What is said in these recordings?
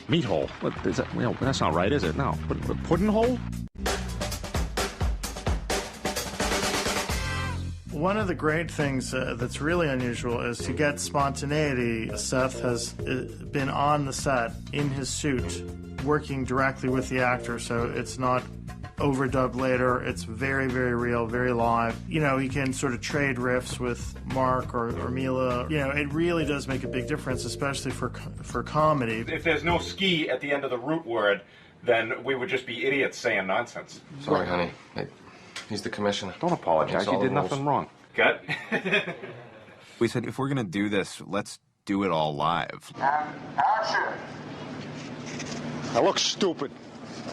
Meat hole. What is that? Well, that's not right, is it? No. Pudding hole? One of the great things that's really unusual is to get spontaneity. Seth has been on the set in his suit, working directly with the actor, so it's not overdubbed later. It's very, very real, very live. You know, he can sort of trade riffs with Mark or Mila. You know, it really does make a big difference, especially for comedy. If there's no ski at the end of the root word, then we would just be idiots saying nonsense. Sorry, honey. He's the commissioner. Don't apologize. You did nothing wrong. Gut? We said, if we're going to do this, let's do it all live. Action! I look stupid.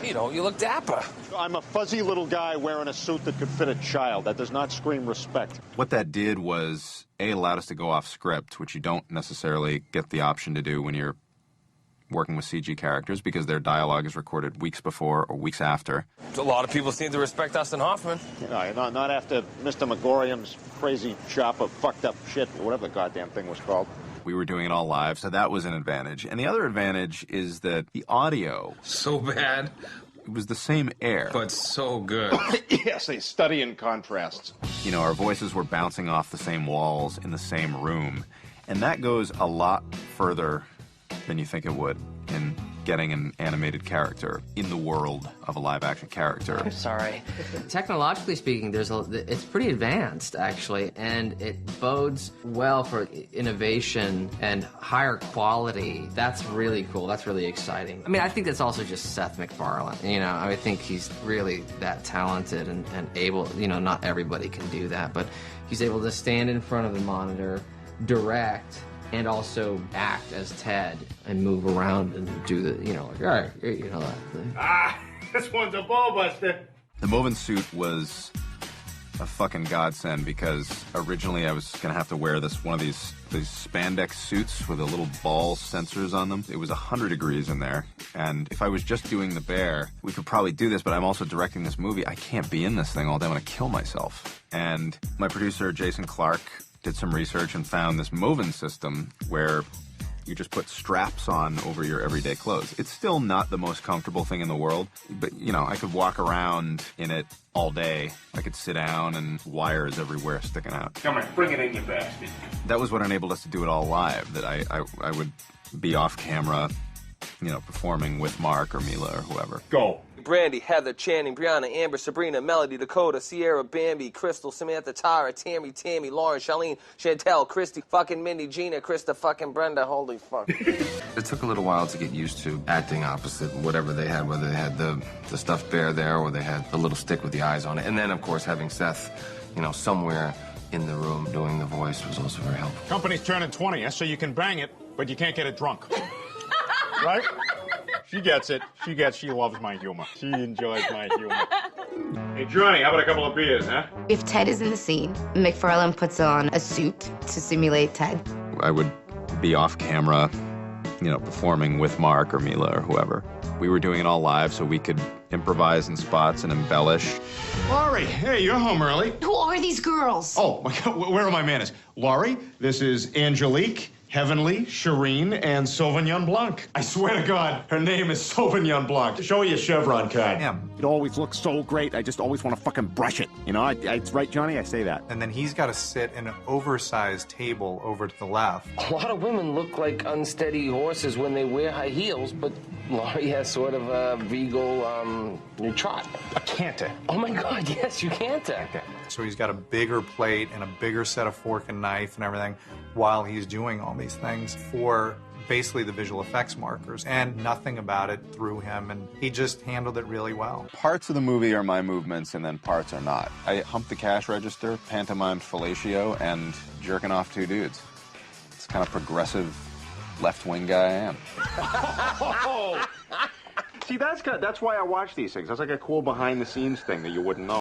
You don't. You look dapper. I'm a fuzzy little guy wearing a suit that could fit a child. That does not scream respect. What that did was, A, allowed us to go off script, which you don't necessarily get the option to do when you're working with CG characters, because their dialogue is recorded weeks before or weeks after. A lot of people seem to respect Dustin Hoffman. You know, not after Mr. Megorium's crazy shop of fucked up shit, or whatever the goddamn thing was called. We were doing it all live, so that was an advantage. And the other advantage is that the audio... So bad. It was the same air. But so good. Yes, a study in contrasts. You know, our voices were bouncing off the same walls in the same room. And that goes a lot further than you think it would in getting an animated character in the world of a live-action character. I'm sorry. Technologically speaking, it's pretty advanced, actually, and it bodes well for innovation and higher quality. That's really cool. That's really exciting. I mean, I think that's also just Seth MacFarlane. You know, I think he's really that talented and able, you know, not everybody can do that, but he's able to stand in front of the monitor, direct, and also act as Ted and move around and do the, you know, like, all right, you know, that thing. Ah, this one's a ballbuster. The Mvn suit was a fucking godsend, because originally I was gonna have to wear one of these spandex suits with the little ball sensors on them. It was 100 degrees in there, and if I was just doing the bear, we could probably do this, but I'm also directing this movie. I can't be in this thing all day. I'm gonna kill myself. And my producer, Jason Clark, did some research and found this Mvn system where you just put straps on over your everyday clothes. It's still not the most comfortable thing in the world, but, you know, I could walk around in it all day. I could sit down and wires everywhere sticking out. Come on, bring it in, you bastard. That was what enabled us to do it all live, that I would be off camera, you know, performing with Mark or Mila or whoever. Go. Brandy, Heather, Channing, Brianna, Amber, Sabrina, Melody, Dakota, Sierra, Bambi, Crystal, Samantha, Tara, Tammy, Lauren, Charlene, Chantel, Christy, fucking Mindy, Gina, Krista, fucking Brenda, holy fuck. It took a little while to get used to acting opposite whatever they had, whether they had the stuffed bear there or they had the little stick with the eyes on it. And then, of course, having Seth, you know, somewhere in the room doing the voice was also very helpful. Company's turning 20, so you can bang it, but you can't get it drunk. Right? She gets it. She loves my humor. She enjoys my humor. Hey, Johnny, how about a couple of beers, huh? If Ted is in the scene, MacFarlane puts on a suit to simulate Ted. I would be off camera, you know, performing with Mark or Mila or whoever. We were doing it all live, so we could improvise in spots and embellish. Laurie, hey, you're home early. Who are these girls? Oh, my God, where are my manners? Laurie, this is Angelique, Heavenly, Shireen, and Sauvignon Blanc. I swear to God, her name is Sauvignon Blanc. Show her your Chevron card. Yeah. It always looks so great, I just always want to fucking brush it. You know, it's right, Johnny? I say that. And then he's got to sit in an oversized table over to the left. A lot of women look like unsteady horses when they wear high heels, but Laurie has sort of a regal, trot. A canter. Oh my God, yes, you canter. So he's got a bigger plate and a bigger set of fork and knife and everything while he's doing all these things for basically the visual effects markers, and nothing about it threw him, and he just handled it really well. Parts of the movie are my movements, and then parts are not. I humped the cash register, pantomimed fellatio, and jerking off two dudes. It's the kind of progressive left-wing guy I am. See, that's why I watch these things. That's like a cool behind-the-scenes thing that you wouldn't know.